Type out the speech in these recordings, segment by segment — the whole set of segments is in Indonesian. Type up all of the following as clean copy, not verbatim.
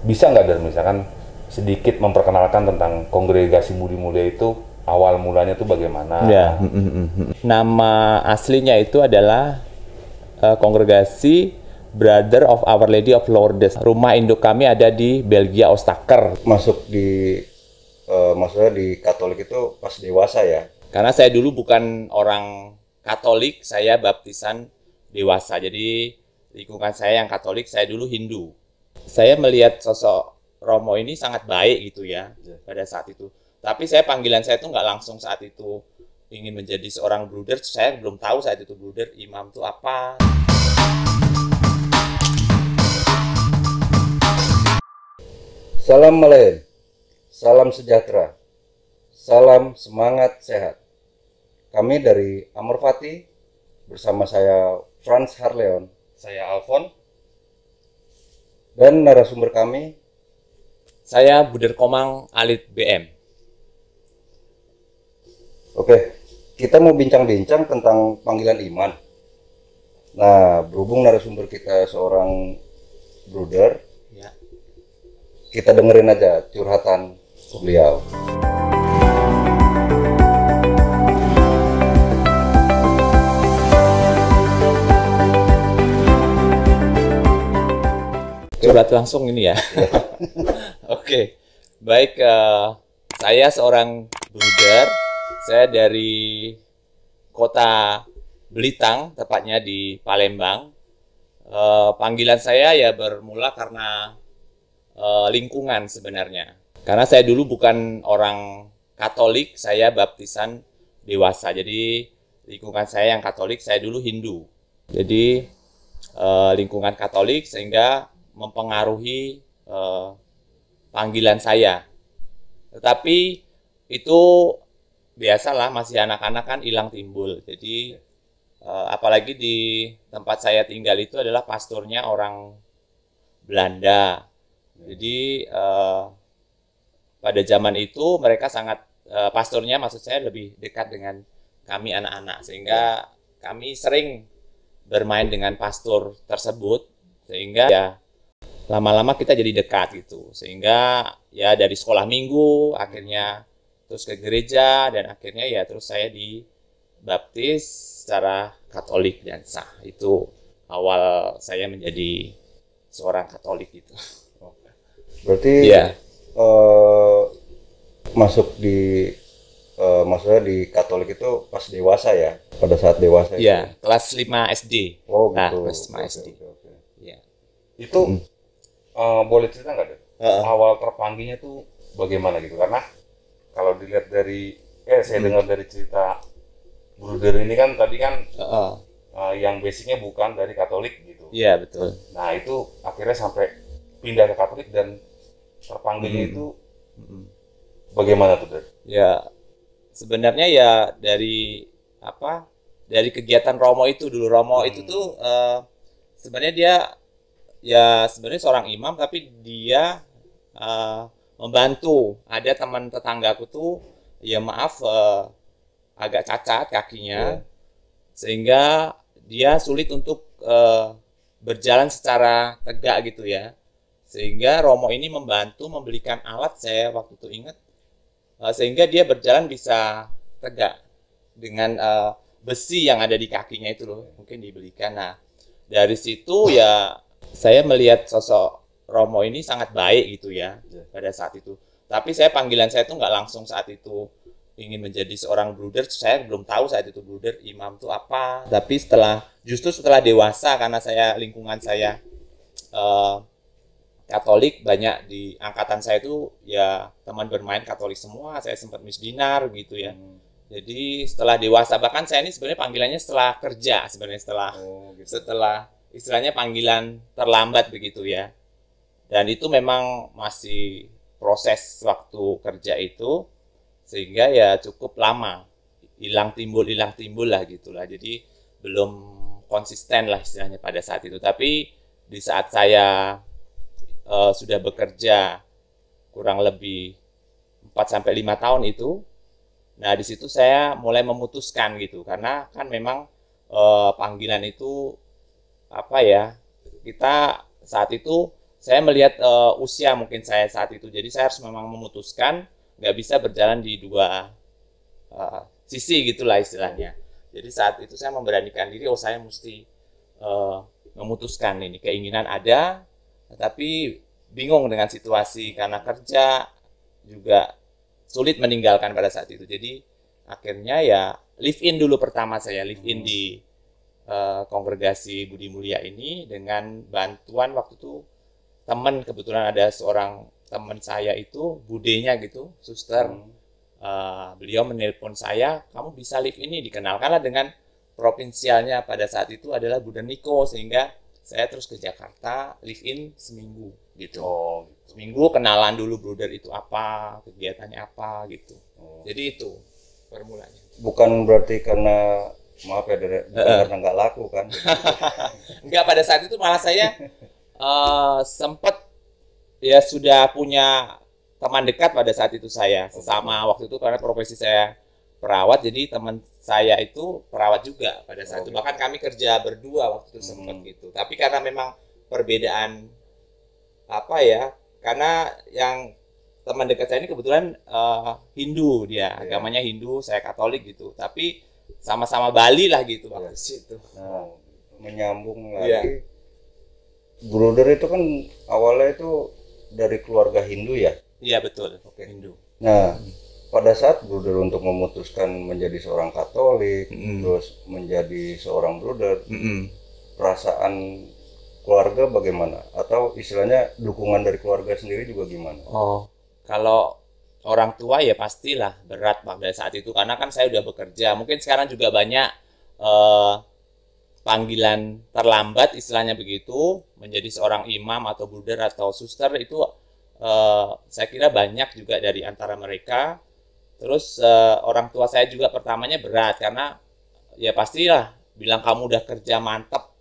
Bisa nggak Dan misalkan sedikit memperkenalkan tentang Kongregasi Budi Mulia itu awal mulanya tuh bagaimana? Ya, nama aslinya itu adalah Kongregasi Brother of Our Lady of Lourdes. Rumah induk kami ada di Belgia, Ostaker. Masuk di maksudnya di Katolik itu pas dewasa ya? Karena saya dulu bukan orang Katolik, saya baptisan dewasa. Jadi lingkungan saya yang Katolik, saya dulu Hindu. Saya melihat sosok Romo ini sangat baik gitu ya pada saat itu. Tapi panggilan saya tuh nggak langsung saat itu ingin menjadi seorang bruder. Saya belum tahu saat itu bruder, imam itu apa. Salam Malen, salam sejahtera, salam semangat sehat. Kami dari Amor Fati bersama saya Franz Harleon Saya Alfon. dan narasumber kami Saya Buder Komang Alit BM. Oke, kita mau bincang-bincang tentang panggilan iman. Nah, berhubung narasumber kita seorang bruder, Ya. kita dengerin aja curhatan beliau. Curhat langsung ini ya. Oke, baik. Saya seorang bruder. Saya dari kota Belitang, tepatnya di Palembang. Panggilan saya ya bermula karena lingkungan sebenarnya. Karena saya dulu bukan orang Katolik, saya baptisan dewasa. Jadi lingkungan saya yang Katolik, saya dulu Hindu. Jadi lingkungan Katolik sehingga mempengaruhi panggilan saya. Tetapi itu biasalah, masih anak-anak kan hilang timbul. Jadi apalagi di tempat saya tinggal itu adalah pastornya orang Belanda. Jadi pada zaman itu mereka sangat pastornya, maksud saya, lebih dekat dengan kami anak-anak, sehingga kami sering bermain dengan pastor tersebut, sehingga ya lama-lama kita jadi dekat gitu. Sehingga ya dari sekolah minggu akhirnya terus ke gereja, dan akhirnya ya terus saya dibaptis secara Katolik dan sah. Itu awal saya menjadi seorang Katolik gitu. Berarti Iya. masuk di maksudnya di Katolik itu pas dewasa ya? Pada saat dewasa itu? Iya, kelas 5 SD. Oh Nah, gitu. kelas 5 Oke, SD. oke, oke. Iya. Itu boleh cerita nggak Dan? Awal terpanggilnya tuh bagaimana gitu? Karena kalau dilihat dari saya dengar dari cerita bruder ini kan tadi kan Heeh. yang basicnya bukan dari Katolik gitu. Iya, betul. Nah itu akhirnya sampai pindah ke Katolik dan terpanggilnya itu bagaimana tuh Dan? Ya, sebenarnya ya dari apa? Dari kegiatan Romo itu dulu. Romo itu tuh sebenarnya dia ya sebenarnya seorang imam, tapi dia membantu. Ada teman tetanggaku tuh, ya maaf, agak cacat kakinya, sehingga dia sulit untuk berjalan secara tegak gitu ya. Sehingga Romo ini membantu membelikan alat, saya waktu itu ingat, sehingga dia berjalan bisa tegak dengan besi yang ada di kakinya itu loh, mungkin dibelikan. Nah, dari situ ya saya melihat sosok Romo ini sangat baik gitu ya pada saat itu. Tapi panggilan saya tuh nggak langsung saat itu ingin menjadi seorang bruder. Saya belum tahu saat itu bruder, imam itu apa. Tapi justru setelah dewasa, karena lingkungan saya Katolik, banyak di angkatan saya itu ya teman bermain Katolik semua. Saya sempat misdinar gitu ya. Jadi setelah dewasa, bahkan saya ini sebenarnya panggilannya setelah kerja, sebenarnya setelah istilahnya panggilan terlambat begitu ya. Dan itu memang masih proses waktu kerja itu, sehingga ya cukup lama hilang timbul lah gitulah. Jadi belum konsisten lah istilahnya pada saat itu. Tapi di saat saya sudah bekerja kurang lebih 4-5 tahun itu, nah di situ saya mulai memutuskan gitu, karena kan memang panggilan itu apa ya, kita saat itu saya melihat usia mungkin saya saat itu. Jadi saya harus memang memutuskan, nggak bisa berjalan di dua sisi gitulah istilahnya. Jadi saat itu saya memberanikan diri, saya mesti memutuskan ini. Keinginan ada, tapi bingung dengan situasi karena kerja juga sulit meninggalkan pada saat itu. Jadi akhirnya ya live in dulu pertama saya live in di kongregasi Budi Mulia ini dengan bantuan waktu itu teman, kebetulan ada seorang teman saya itu budenya gitu, suster. Beliau menelpon saya, kamu bisa live ini, dikenalkanlah dengan provinsialnya pada saat itu adalah Bruder Niko, sehingga saya terus ke Jakarta live in seminggu gitu. Seminggu kenalan dulu Bruder itu apa, kegiatannya apa gitu. Jadi itu permulanya. Bukan berarti karena maaf ya karena nggak laku kan? Enggak, pada saat itu malah saya sempat ya sudah punya teman dekat pada saat itu saya sesama waktu itu karena profesi saya perawat, jadi teman saya itu perawat juga pada saat itu, bahkan kami kerja berdua waktu itu sempat gitu. Tapi karena memang perbedaan apa ya, karena yang teman dekat saya ini kebetulan Hindu, dia agamanya Hindu, saya Katolik gitu, tapi sama-sama Bali lah gitu waktu itu. Nah, menyambung lagi, Bruder itu kan awalnya itu dari keluarga Hindu ya? Iya betul, Hindu. Nah, pada saat Bruder untuk memutuskan menjadi seorang Katolik, terus menjadi seorang Bruder, perasaan keluarga bagaimana? Atau istilahnya dukungan dari keluarga sendiri juga gimana? Kalau orang tua ya pastilah berat pada saat itu, karena kan saya udah bekerja. Mungkin sekarang juga banyak panggilan terlambat istilahnya begitu, menjadi seorang imam atau bruder atau suster itu saya kira banyak juga dari antara mereka. Terus orang tua saya juga pertamanya berat karena ya pastilah bilang kamu udah kerja mantap,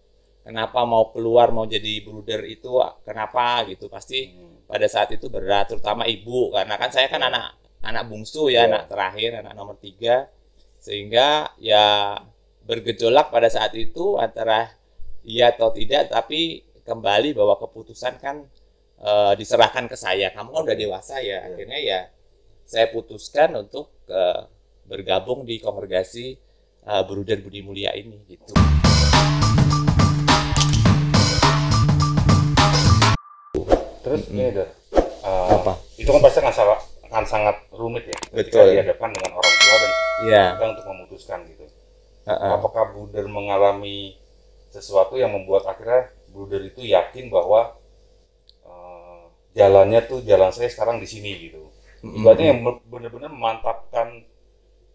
kenapa mau keluar mau jadi bruder itu kenapa gitu, pasti pada saat itu berat, terutama ibu karena kan saya kan anak bungsu ya, anak terakhir, anak nomor 3, sehingga ya bergejolak pada saat itu antara iya atau tidak, tapi kembali bahwa keputusan kan diserahkan ke saya, kamu kan udah dewasa ya. Akhirnya ya saya putuskan untuk bergabung di kongregasi Bruder Budi Mulia ini gitu. Terus ini apa? Itu kan pasti akan sangat rumit ya ketika dihadapkan dengan orang tua dan kita untuk memutuskan gitu. Apakah Bruder mengalami sesuatu yang membuat akhirnya Bruder itu yakin bahwa jalannya tuh jalan saya sekarang di sini gitu. Berarti yang benar-benar memantapkan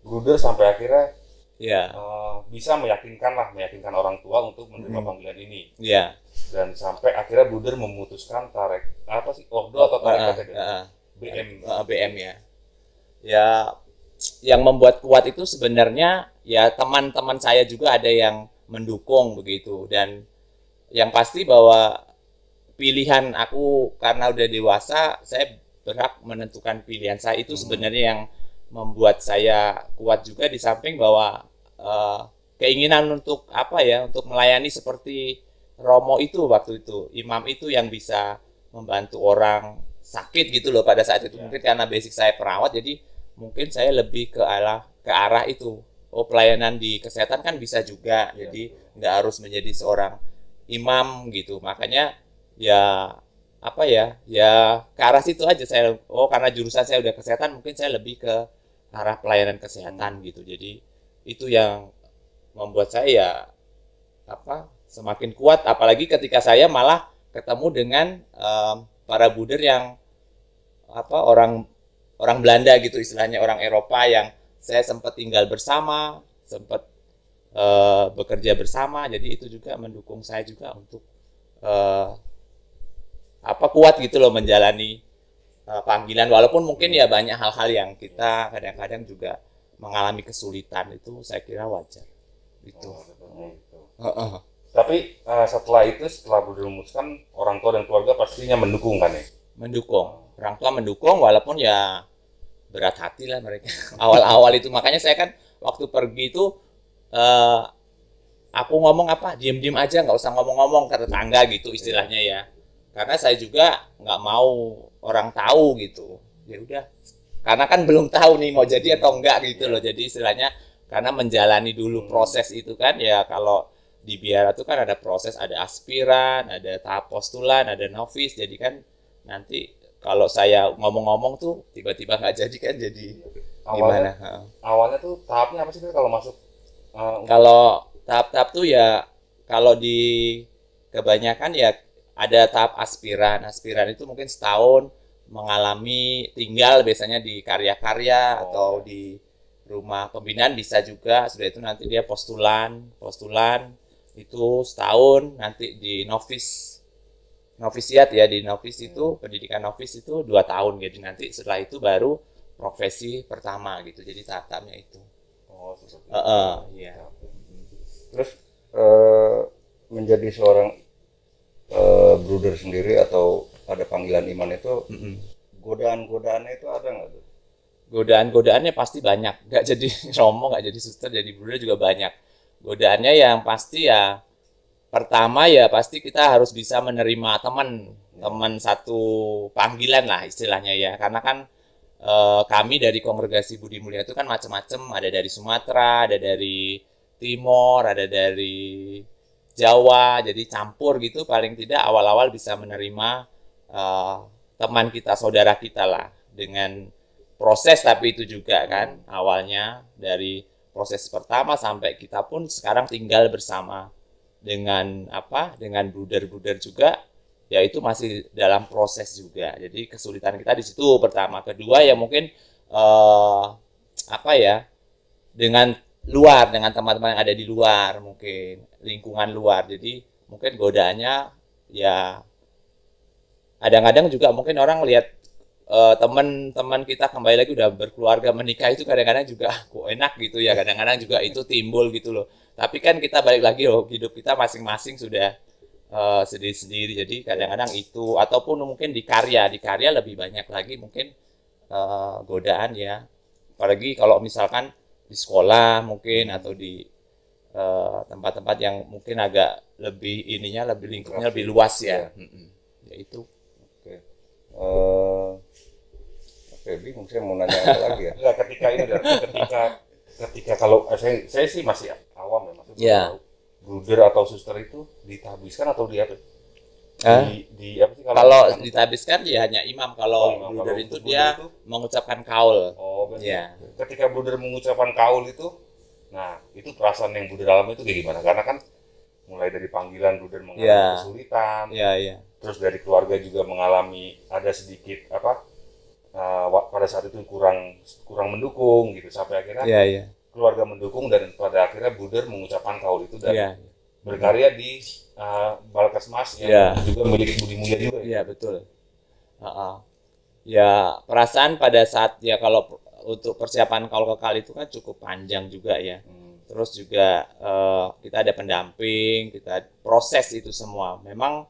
Bruder sampai akhirnya bisa meyakinkan orang tua untuk menerima panggilan ini. Dan sampai akhirnya Bruder memutuskan ordo atau tarekat BM ya. Ya, yang membuat kuat itu sebenarnya ya teman-teman saya juga ada yang mendukung begitu, dan yang pasti bahwa pilihan aku karena udah dewasa, saya berhak menentukan pilihan saya, itu sebenarnya yang membuat saya kuat juga, di samping bahwa keinginan untuk untuk melayani seperti Romo itu waktu itu, imam itu yang bisa membantu orang sakit gitu loh pada saat itu. Mungkin karena basic saya perawat, jadi mungkin saya lebih ke arah itu. Pelayanan di kesehatan kan bisa juga, jadi nggak harus menjadi seorang imam gitu. Makanya ya ke arah situ aja saya. Karena jurusan saya udah kesehatan, mungkin saya lebih ke arah pelayanan kesehatan gitu. Jadi itu yang membuat saya semakin kuat, apalagi ketika saya malah ketemu dengan para bruder yang orang Belanda gitu istilahnya, orang Eropa yang saya sempat tinggal bersama, sempat bekerja bersama. Jadi itu juga mendukung saya juga untuk kuat gitu loh menjalani panggilan, walaupun mungkin ya banyak hal-hal yang kita kadang-kadang juga mengalami kesulitan, itu saya kira wajar gitu. Tapi setelah Bruder memutuskan, orang tua dan keluarga pastinya mendukung kan ya? Mendukung, orang tua mendukung, walaupun ya berat hati lah mereka awal-awal itu. Makanya saya kan waktu pergi itu aku ngomong diem-diem aja, nggak usah ngomong-ngomong ke tetangga gitu istilahnya ya, karena saya juga nggak mau orang tahu gitu. Ya udah, karena kan belum tahu nih mau jadi atau enggak gitu loh. Jadi istilahnya karena menjalani dulu proses itu kan ya. Kalau di biara itu kan ada proses, ada aspiran, ada tahap postulan, ada novice. Jadi kan nanti kalau saya ngomong-ngomong tuh tiba-tiba nggak jadi kan jadi gimana? Awalnya tuh tahapnya apa sih kalau masuk? Kalau tahap-tahap tuh ya kalau di kebanyakan ya ada tahap aspiran. Aspiran itu mungkin setahun mengalami tinggal biasanya di karya-karya atau di rumah pembinaan bisa juga. Sudah itu nanti dia postulan itu setahun, nanti di novisiat ya, di novice itu pendidikan novice itu 2 tahun. Jadi nanti setelah itu baru profesi pertama gitu. Jadi tahap-tahapnya itu. Oh, seperti iya. Terus menjadi seorang bruder sendiri atau ada panggilan iman itu, godaan-godaannya itu ada nggak tuh? Godaan-godaannya pasti banyak. Nggak jadi romo, nggak jadi suster, jadi bruder juga banyak. Godaannya yang pasti ya, pertama ya pasti kita harus bisa menerima teman satu panggilan lah istilahnya ya. Karena kan kami dari Kongregasi Budi Mulia itu kan macam-macam. Ada dari Sumatera, ada dari Timor, ada dari Jawa, jadi campur gitu. Paling tidak awal-awal bisa menerima teman kita, saudara kita lah, dengan proses. Tapi itu juga kan awalnya dari proses pertama sampai kita pun sekarang tinggal bersama dengan bruder-bruder juga, ya itu masih dalam proses juga. Jadi kesulitan kita di situ pertama. Kedua ya mungkin dengan luar, dengan teman-teman yang ada di luar, mungkin lingkungan luar. Jadi mungkin godaannya ya kadang-kadang juga mungkin orang lihat teman-teman kita kembali lagi udah berkeluarga, menikah, itu kadang-kadang juga kok enak gitu ya, kadang-kadang juga itu timbul gitu loh. Tapi kan kita balik lagi loh, hidup kita masing-masing sudah sendiri-sendiri. Jadi kadang-kadang itu, ataupun mungkin di karya lebih banyak lagi mungkin godaan ya. Apalagi kalau misalkan di sekolah mungkin, atau di tempat-tempat yang mungkin agak lebih lebih lingkupnya lebih luas ya. Ya itu. Oke. Bingung saya mau nanya apa lagi ya? Enggak, ketika kalau saya sih masih awam ya, maksudnya bruder atau suster itu ditabiskan atau di apa? Di apa sih kalau ditabiskan ya hanya imam. Kalau bruder itu dia mengucapkan kaul. Oh, ya. Ketika bruder mengucapkan kaul itu, nah itu perasaan yang bruder alami itu kayak gimana? Karena kan mulai dari panggilan bruder mengalami kesulitan, terus dari keluarga juga mengalami ada sedikit pada saat itu kurang mendukung gitu, sampai akhirnya keluarga mendukung dan pada akhirnya bruder mengucapkan kaul itu dan berkarya di Balkesmas yang juga milik Budi Mulia juga. Iya betul. Ya perasaan pada saat ya kalau untuk persiapan kaul kekal itu kan cukup panjang juga ya. Terus juga kita ada pendamping, kita proses itu semua. Memang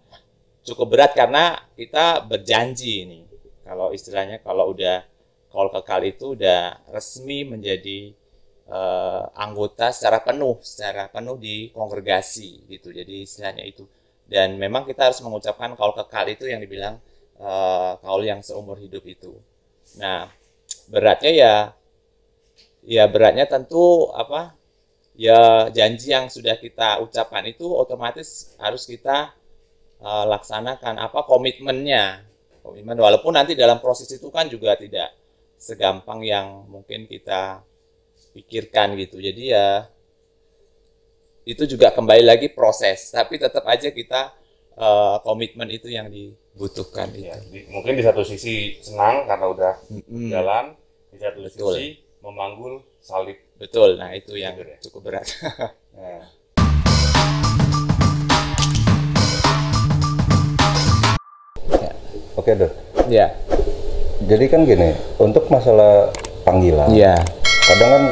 cukup berat karena kita berjanji ini. Kalau istilahnya kalau udah kaul kekal itu udah resmi menjadi anggota secara penuh di kongregasi gitu. Jadi istilahnya itu. Dan memang kita harus mengucapkan kaul kekal itu yang dibilang kaul yang seumur hidup itu. Nah, beratnya beratnya tentu ya janji yang sudah kita ucapkan itu otomatis harus kita laksanakan komitmennya. Komitmen, walaupun nanti dalam proses itu kan juga tidak segampang yang mungkin kita pikirkan gitu. Jadi ya itu juga kembali lagi proses, tapi tetap aja kita komitmen itu yang dibutuhkan. Ya, mungkin di satu sisi senang karena udah jalan, di satu sisi memanggul salib. Betul, nah itu yang cukup berat. Nah. Oke, Dok. Ya. Jadi kan gini, untuk masalah panggilan, kadang kan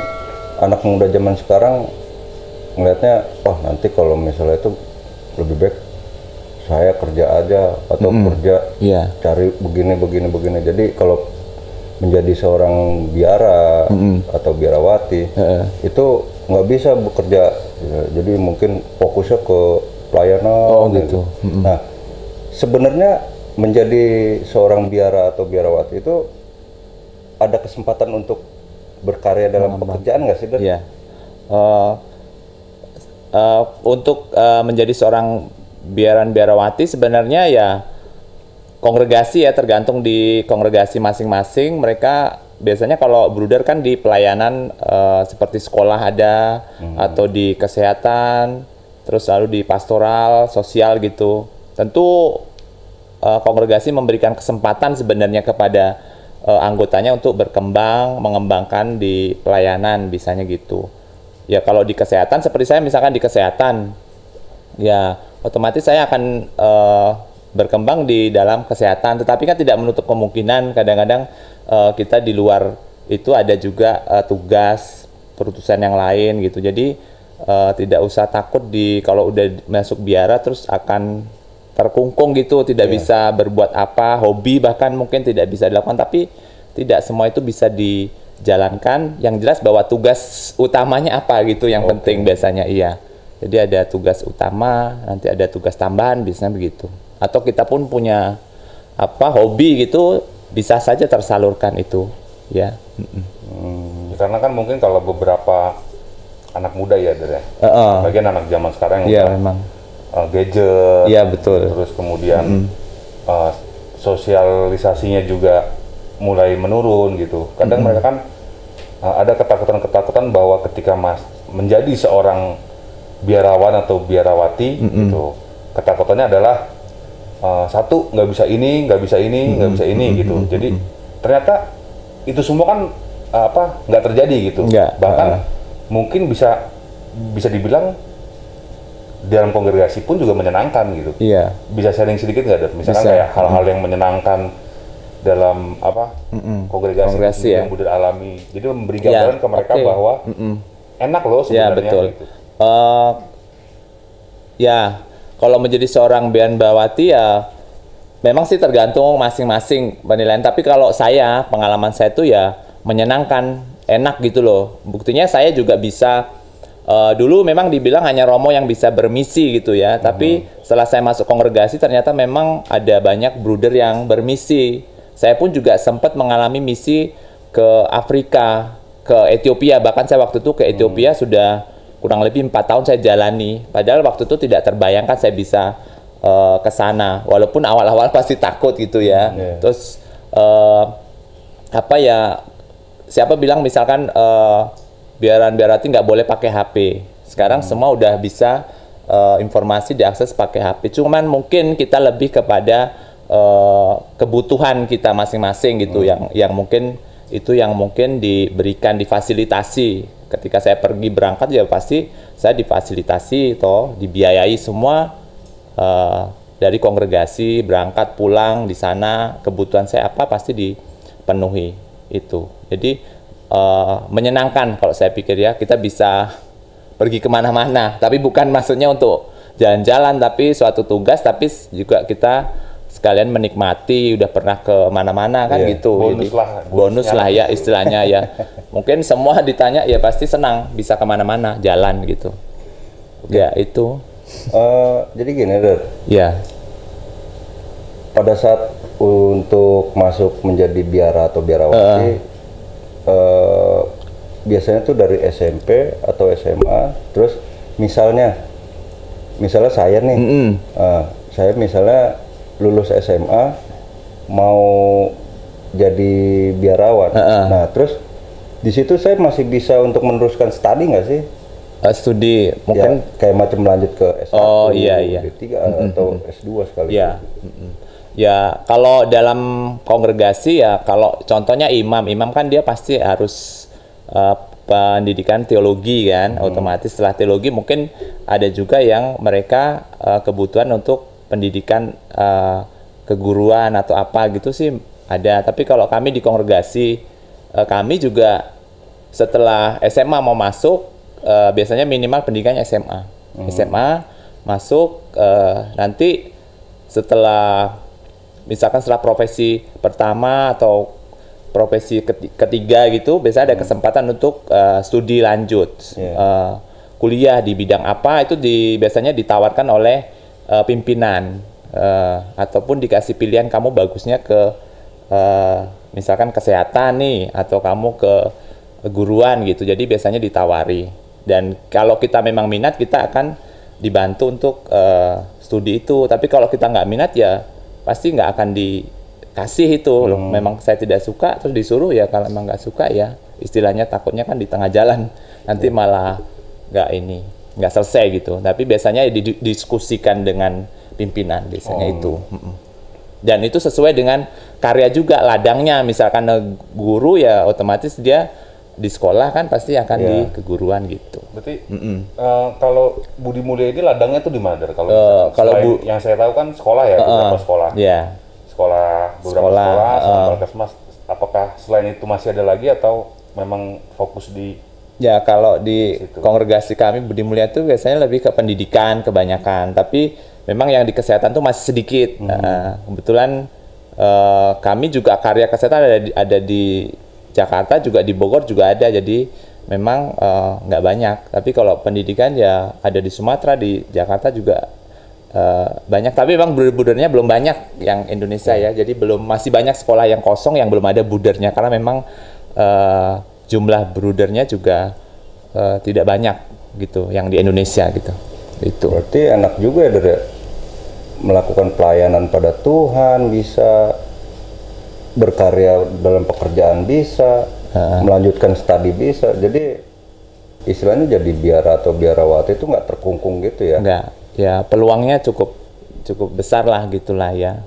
anak muda zaman sekarang ngelihatnya, nanti kalau misalnya itu lebih baik saya kerja aja atau kerja cari begini. Jadi kalau menjadi seorang biara atau biarawati itu nggak bisa bekerja, jadi mungkin fokusnya ke pelayanan gitu. Nah, sebenarnya menjadi seorang biara atau biarawati itu ada kesempatan untuk berkarya dalam pekerjaan nggak sih, Der? Iya. Untuk menjadi seorang biarawati sebenarnya ya kongregasi ya, tergantung di kongregasi masing-masing. Mereka biasanya kalau bruder kan di pelayanan seperti sekolah ada, atau di kesehatan, terus lalu di pastoral, sosial gitu. Tentu kongregasi memberikan kesempatan sebenarnya kepada anggotanya untuk berkembang, mengembangkan di pelayanan, bisanya gitu. Ya kalau di kesehatan, seperti saya misalkan di kesehatan, ya otomatis saya akan berkembang di dalam kesehatan. Tetapi kan tidak menutup kemungkinan kadang-kadang kita di luar itu ada juga tugas perutusan yang lain gitu. Jadi tidak usah takut kalau udah masuk biara terus akan terkungkung gitu, tidak bisa berbuat apa, hobi bahkan mungkin tidak bisa dilakukan, tapi tidak semua itu bisa dijalankan. Yang jelas bahwa tugas utamanya apa gitu yang penting biasanya, iya. Jadi ada tugas utama, nanti ada tugas tambahan, biasanya begitu. Atau kita pun punya hobi gitu, bisa saja tersalurkan itu, ya. Karena kan mungkin kalau beberapa anak muda ya, Der, bagian anak zaman sekarang yang memang gadget, iya betul. Terus kemudian sosialisasinya juga mulai menurun gitu. Kadang mereka kan ada ketakutan bahwa ketika menjadi seorang biarawan atau biarawati gitu, ketakutannya adalah satu, nggak bisa ini, nggak bisa ini, nggak bisa ini gitu. Jadi ternyata itu semua kan nggak terjadi gitu. Bahkan mungkin bisa dibilang dalam kongregasi pun juga menyenangkan gitu. Iya. Bisa sharing sedikit nggak, Der? Misalkan kayak hal-hal yang menyenangkan dalam kongregasi yang Buddha alami. Jadi memberi gambaran ke mereka bahwa enak loh sebenarnya. Ya betul. Gitu. Ya kalau menjadi seorang biarawati ya memang sih tergantung masing-masing penilaian. Tapi kalau pengalaman saya tuh ya menyenangkan, enak gitu loh. Buktinya saya juga bisa. Dulu memang dibilang hanya Romo yang bisa bermisi gitu ya, tapi setelah saya masuk kongregasi ternyata memang ada banyak bruder yang bermisi. Saya pun juga sempat mengalami misi ke Afrika, ke Ethiopia. Bahkan saya waktu itu ke Ethiopia sudah kurang lebih 4 tahun saya jalani. Padahal waktu itu tidak terbayangkan saya bisa ke sana. Walaupun awal-awal pasti takut gitu ya. Terus siapa bilang misalkan biarawati nggak boleh pakai HP. Sekarang semua udah bisa informasi diakses pakai HP. Cuman mungkin kita lebih kepada kebutuhan kita masing-masing gitu, yang mungkin itu yang mungkin diberikan, difasilitasi. Ketika saya pergi berangkat ya pasti saya difasilitasi dibiayai semua dari kongregasi, berangkat pulang di sana kebutuhan saya apa pasti dipenuhi itu. Jadi menyenangkan kalau saya pikir ya, kita bisa pergi kemana-mana, tapi bukan maksudnya untuk jalan-jalan, tapi suatu tugas, tapi juga kita sekalian menikmati, udah pernah ke mana-mana kan gitu. Bonus lah ya istilahnya ya. Mungkin semua ditanya ya pasti senang bisa kemana-mana, jalan gitu. Ya itu. Jadi gini, Der. Ya. Pada saat untuk masuk menjadi biara atau biarawati, biasanya tuh dari SMP atau SMA, terus misalnya saya nih, saya misalnya lulus SMA mau jadi biarawan, nah terus di situ saya masih bisa untuk meneruskan studi nggak sih? Studi mungkin ya, kayak macam lanjut ke S1, D3 atau S2 sekali. Ya. Ya, kalau dalam kongregasi ya, kalau contohnya imam kan dia pasti harus pendidikan teologi kan, otomatis setelah teologi mungkin ada juga yang mereka kebutuhan untuk pendidikan keguruan atau apa gitu sih ada. Tapi kalau kami di kongregasi, kami juga setelah SMA mau masuk, biasanya minimal pendidikannya SMA. SMA masuk, nanti setelah misalkan setelah profesi pertama atau profesi ketiga gitu, biasanya ada kesempatan untuk studi lanjut, kuliah di bidang apa itu biasanya ditawarkan oleh pimpinan ataupun dikasih pilihan kamu bagusnya ke misalkan kesehatan nih atau kamu ke guruan gitu. Jadi biasanya ditawari. Dan kalau kita memang minat, kita akan dibantu untuk studi itu. Tapi kalau kita nggak minat ya pasti nggak akan dikasih itu loh. Memang saya tidak suka terus disuruh, ya kalau memang nggak suka ya istilahnya takutnya kan di tengah jalan nanti malah nggak selesai gitu. Tapi biasanya didiskusikan dengan pimpinan biasanya itu. Dan itu sesuai dengan karya juga, ladangnya. Misalkan guru ya otomatis dia di sekolah kan pasti akan di keguruan gitu. Berarti kalau Budi Mulia ini ladangnya tuh di mana? Kalau yang saya tahu kan sekolah ya, beberapa sekolah. Yeah. Beberapa sekolah, sama Puskesmas. Apakah selain itu masih ada lagi atau memang fokus di? Ya, kalau di kongregasi kami Budi Mulia itu biasanya lebih ke pendidikan kebanyakan, tapi memang yang di kesehatan tuh masih sedikit. Kebetulan kami juga karya kesehatan ada di Jakarta, juga di Bogor juga ada, jadi memang nggak banyak. Tapi kalau pendidikan ya ada di Sumatera, di Jakarta juga banyak. Tapi memang budernya belum banyak yang Indonesia ya, jadi masih banyak sekolah yang kosong yang belum ada budernya, karena memang jumlah brudernya juga tidak banyak gitu yang di Indonesia gitu. Itu. Berarti enak juga ya dari melakukan pelayanan pada Tuhan, bisa berkarya dalam pekerjaan, bisa melanjutkan studi, bisa. Jadi istilahnya jadi biara atau biarawati itu nggak terkungkung gitu ya? Nggak, ya peluangnya cukup besar lah gitulah ya.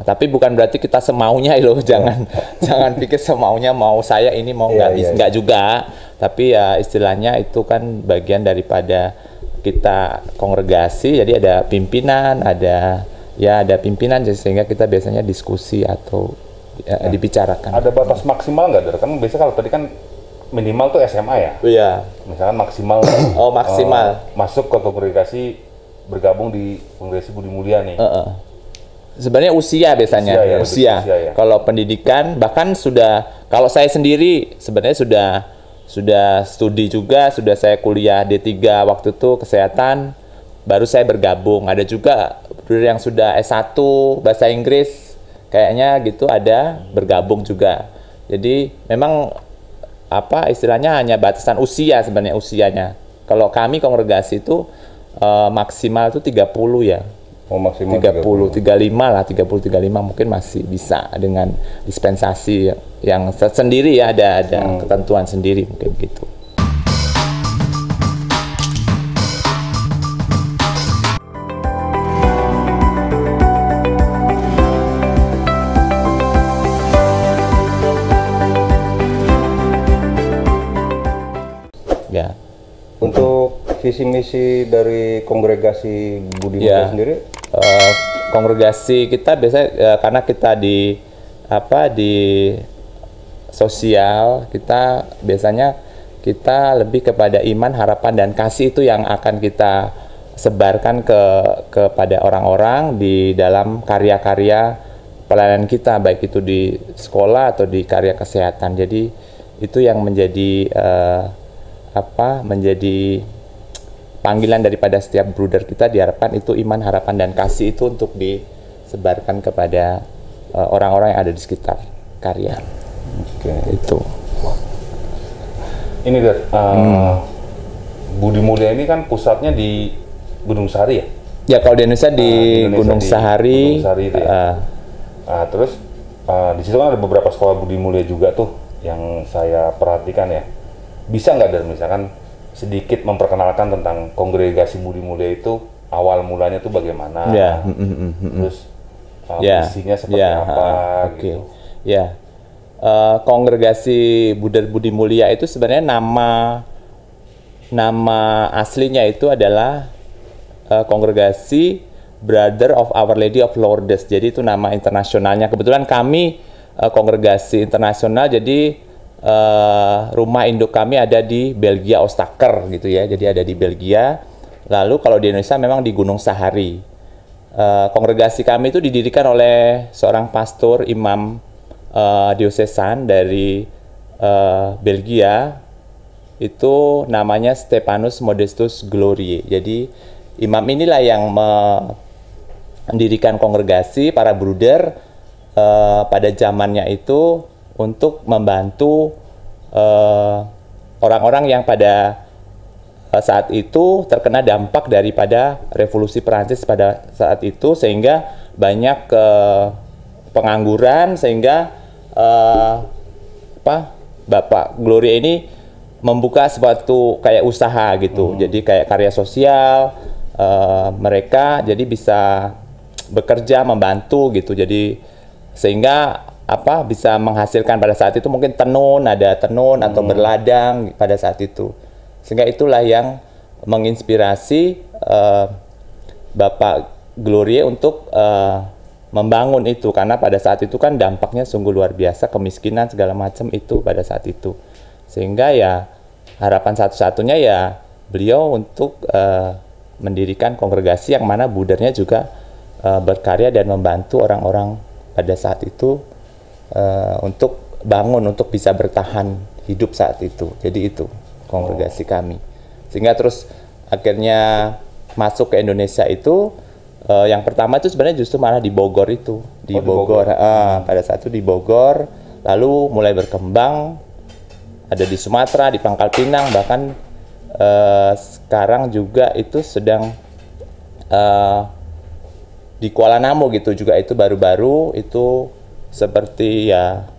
Tapi bukan berarti kita semaunya loh, jangan pikir semaunya, mau saya ini mau nggak juga. Tapi ya istilahnya itu kan bagian daripada kita kongregasi, jadi ada pimpinan, ada pimpinan, sehingga kita biasanya diskusi atau dibicarakan. Ada batas maksimal nggak, kan biasanya kalau tadi kan minimal tuh SMA ya? Iya. Misalkan maksimal. Maksimal. Masuk ke kongregasi, bergabung di kongregasi Budi Mulia nih. Sebenarnya usia biasanya. Usia. Ya. Kalau pendidikan bahkan kalau saya sendiri sebenarnya sudah studi juga, sudah saya kuliah D3 waktu itu kesehatan, baru saya bergabung. Ada juga yang sudah S1 bahasa Inggris, kayaknya gitu ada bergabung juga. Jadi memang istilahnya hanya batasan usia sebenarnya usianya. Kalau kami kongregasi itu maksimal itu 30 ya. Maksimal 35 lah, 35 mungkin masih bisa dengan dispensasi yang sendiri ya, ada ketentuan sendiri mungkin gitu. Ya. Untuk visi misi dari kongregasi Budi Mulia sendiri? Kongregasi kita biasanya karena kita di sosial, kita biasanya lebih kepada iman, harapan, dan kasih. Itu yang akan kita sebarkan kepada orang-orang di dalam karya-karya pelayanan kita, baik itu di sekolah atau di karya kesehatan. Jadi itu yang menjadi menjadi panggilan daripada setiap bruder kita. Diharapkan itu iman, harapan, dan kasih itu untuk disebarkan kepada orang-orang yang ada di sekitar karya. Itu. Ini Budi Mulia ini kan pusatnya di Gunung Sahari ya? Ya, kalau di Indonesia di Gunung Sahari. Gunung Sahari itu ya. Terus di situ kan ada beberapa sekolah Budi Mulia juga tuh yang saya perhatikan ya. Bisa nggak dari misalkan sedikit memperkenalkan tentang kongregasi Budi Mulia itu, awal mulanya itu bagaimana, terus isinya seperti apa, gitu. Ya, kongregasi Budi Mulia itu sebenarnya nama aslinya itu adalah kongregasi Brother of Our Lady of Lourdes. Jadi itu nama internasionalnya. Kebetulan kami kongregasi internasional, jadi rumah induk kami ada di Belgia, Ostaker gitu ya. Jadi ada di Belgia. Lalu kalau di Indonesia memang di Gunung Sahari. Kongregasi kami itu didirikan oleh seorang pastor imam diosesan dari Belgia. Itu namanya Stephanus Modestus Glorie. Jadi imam inilah yang mendirikan kongregasi para bruder pada zamannya itu untuk membantu orang-orang yang pada saat itu terkena dampak daripada revolusi Perancis pada saat itu, sehingga banyak pengangguran, sehingga Bapak Gloria ini membuka suatu kayak usaha gitu. Jadi kayak karya sosial, mereka jadi bisa bekerja membantu gitu. Jadi sehingga bisa menghasilkan pada saat itu mungkin tenun, ada tenun atau berladang pada saat itu. Sehingga itulah yang menginspirasi Bapak Gloria untuk membangun itu, karena pada saat itu kan dampaknya sungguh luar biasa, kemiskinan segala macam itu pada saat itu. Sehingga ya harapan satu-satunya ya beliau untuk mendirikan kongregasi yang mana budernya juga berkarya dan membantu orang-orang pada saat itu untuk bangun, untuk bisa bertahan hidup saat itu. Jadi itu kongregasi kami. Sehingga terus akhirnya masuk ke Indonesia itu yang pertama itu sebenarnya justru malah di Bogor itu. Di Bogor. Pada saat itu di Bogor, lalu mulai berkembang, ada di Sumatera, di Pangkal Pinang, bahkan sekarang juga itu sedang di Kuala Namu gitu juga, itu baru-baru itu seperti ya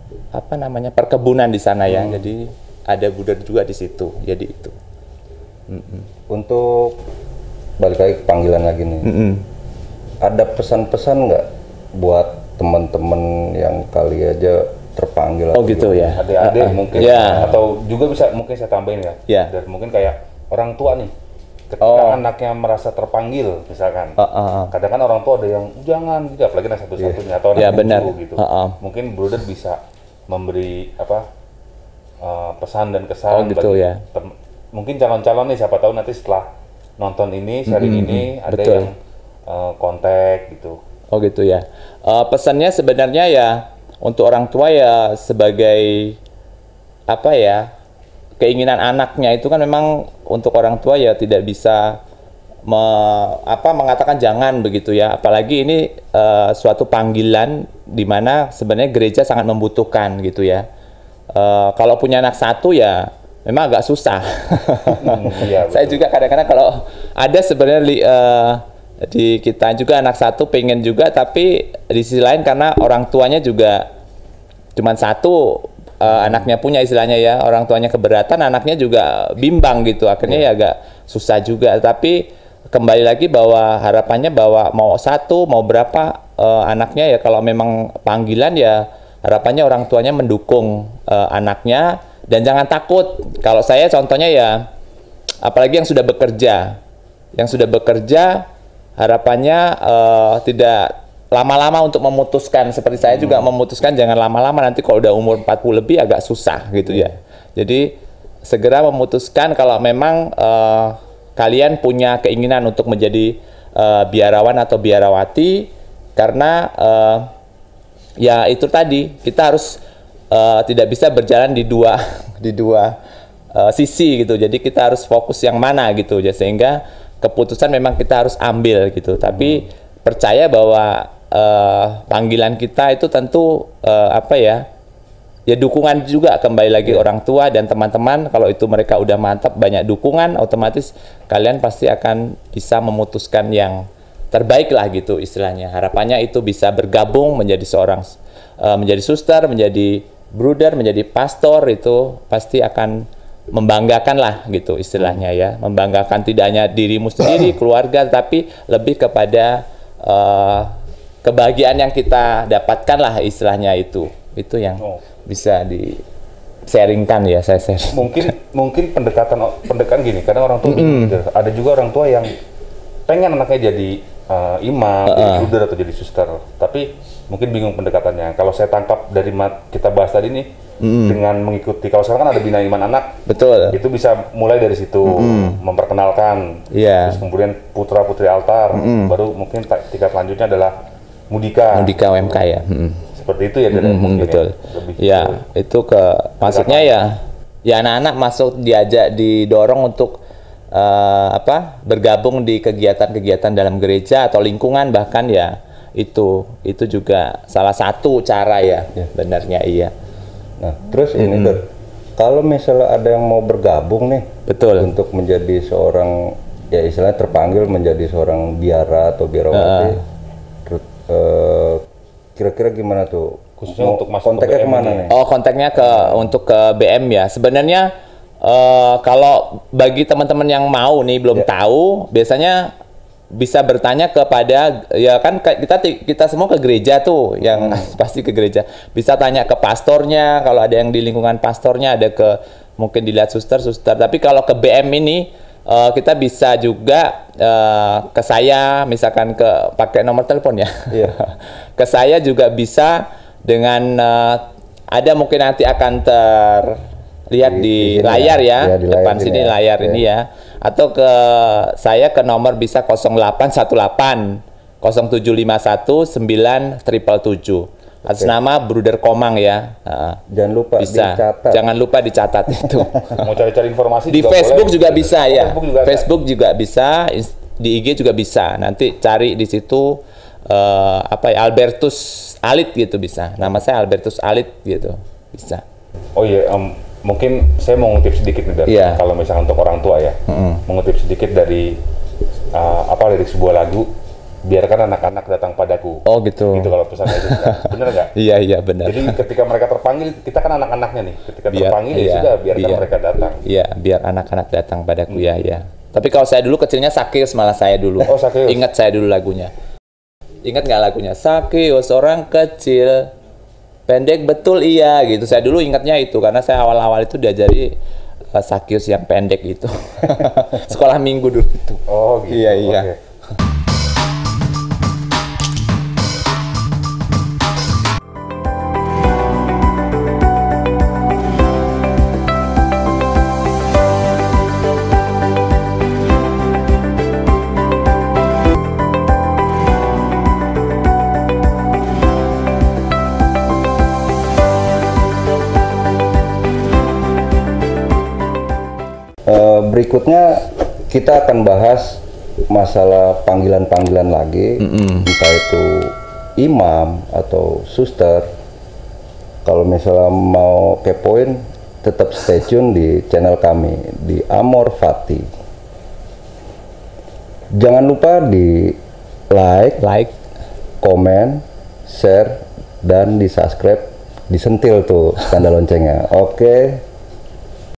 perkebunan di sana ya. Jadi ada buder juga di situ. Jadi itu. Untuk balik lagi ke panggilan lagi nih. Ada pesan-pesan nggak buat teman-teman yang kali aja terpanggil? Oh gitu ya. Adik-adik mungkin atau juga bisa mungkin saya tambahin ya. Dan mungkin kayak orang tua nih. Ketika anaknya merasa terpanggil, misalkan, kadang kan orang tua ada yang jangan, gitu, apalagi anak satu-satunya atau anak bungsu gitu. Mungkin brother bisa memberi pesan dan kesan bagi mungkin calon-calon nih, siapa tahu nanti setelah nonton ini, sharing ini ada yang kontak gitu. Oh gitu ya. Pesannya sebenarnya ya untuk orang tua ya sebagai keinginan anaknya itu kan memang untuk orang tua ya tidak bisa mengatakan jangan begitu ya. Apalagi ini suatu panggilan di mana sebenarnya gereja sangat membutuhkan gitu ya. Kalau punya anak satu ya memang agak susah. Iya, saya juga kadang-kadang kalau ada sebenarnya di kita juga anak satu pengen juga, tapi di sisi lain karena orang tuanya juga cuma satu, anaknya punya istilahnya ya, orang tuanya keberatan, anaknya juga bimbang gitu, akhirnya ya agak susah juga. Tapi kembali lagi bahwa harapannya bahwa mau satu mau berapa anaknya ya, kalau memang panggilan ya harapannya orang tuanya mendukung anaknya dan jangan takut. Kalau saya contohnya ya, apalagi yang sudah bekerja harapannya tidak lama-lama untuk memutuskan. Seperti saya juga memutuskan jangan lama-lama, nanti kalau udah umur 40 lebih agak susah gitu ya. Jadi segera memutuskan kalau memang kalian punya keinginan untuk menjadi biarawan atau biarawati, karena ya itu tadi kita harus tidak bisa berjalan di dua sisi gitu. Jadi kita harus fokus yang mana gitu ya, sehingga keputusan memang kita harus ambil gitu. Tapi percaya bahwa panggilan kita itu tentu ya dukungan juga, kembali lagi orang tua dan teman-teman. Kalau itu mereka udah mantap, banyak dukungan, otomatis kalian pasti akan bisa memutuskan yang terbaik lah gitu istilahnya. Harapannya itu bisa bergabung menjadi menjadi suster, menjadi bruder, menjadi pastor, itu pasti akan membanggakan lah gitu istilahnya ya. Membanggakan tidak hanya dirimu sendiri, keluarga, tapi lebih kepada kebahagiaan yang kita dapatkan lah istilahnya itu yang bisa di sharingkan ya, saya share. Mungkin pendekatan gini, kadang orang tua gitu. Ada juga orang tua yang pengen anaknya jadi imam, jadi bruder atau jadi suster, tapi mungkin bingung pendekatannya. Kalau saya tangkap dari kita bahas tadi nih, dengan mengikuti, kalau sekarang kan ada Bina Iman Anak, betul, itu bisa mulai dari situ, memperkenalkan, terus kemudian putra putri altar, baru mungkin tingkat selanjutnya adalah Mudika UMK ya. Seperti itu ya, betul ya, itu maksudnya ya anak-anak masuk, diajak, didorong untuk bergabung di kegiatan-kegiatan dalam gereja atau lingkungan bahkan ya itu juga salah satu cara ya, benarnya iya. Nah terus ini Dor, kalau misalnya ada yang mau bergabung nih, betul, untuk menjadi seorang ya istilahnya terpanggil menjadi seorang biara atau biarawati, kira-kira gimana tuh? Khususnya untuk masuk kontaknya ke BM kemana ini? nih? Oh kontaknya untuk ke BM ya. Sebenarnya kalau bagi teman-teman yang mau nih belum tahu, biasanya bisa bertanya kepada ya kan kita semua ke gereja tuh yang pasti ke gereja. Bisa tanya ke pastornya kalau ada yang di lingkungan pastornya, ada mungkin dilihat suster. Tapi kalau ke BM ini kita bisa juga ke saya misalkan pakai nomor telepon ya. Ke saya juga bisa dengan ada mungkin nanti akan terlihat di layar ya, di depan sini layar ini ya. Atau ke saya ke nomor bisa 0818 0751 9777 atas nama Bruder Komang ya. Jangan lupa bisa. dicatat. Jangan lupa dicatat itu. Mau cari-cari informasi di juga Facebook boleh. juga bisa ya. Facebook juga bisa, di IG juga bisa. Nanti cari di situ Albertus Alit gitu bisa. Nama saya Albertus Alit gitu. Bisa. Oh iya, mungkin saya mau ngutip sedikit nih dari kalau misalkan untuk orang tua ya, mengutip sedikit dari lirik sebuah lagu, biarkan anak-anak datang padaku. Oh gitu. Gitu kalau pesannya itu, bener nggak? Iya benar. Jadi ketika mereka terpanggil, kita kan anak-anaknya nih. Ketika terpanggil ya sudah biarkan mereka datang. Iya, biar anak-anak datang padaku ya. Tapi kalau saya dulu kecilnya Sakeus, malah saya dulu. Oh Sakeus. Ingat saya dulu lagunya. Ingat nggak lagunya? Sakeus orang kecil. Pendek betul iya gitu. Saya dulu ingatnya itu karena saya awal-awal itu diajari Sakeus yang pendek itu. Sekolah minggu dulu itu. Oh gitu. Iya. Okay. Berikutnya kita akan bahas masalah panggilan-panggilan lagi, entah itu imam atau suster. Kalau misalnya mau kepoin, tetap stay tune di channel kami di Amor Fati. Jangan lupa di like, komen, share, dan di subscribe, disentil tuh tanda loncengnya. Oke.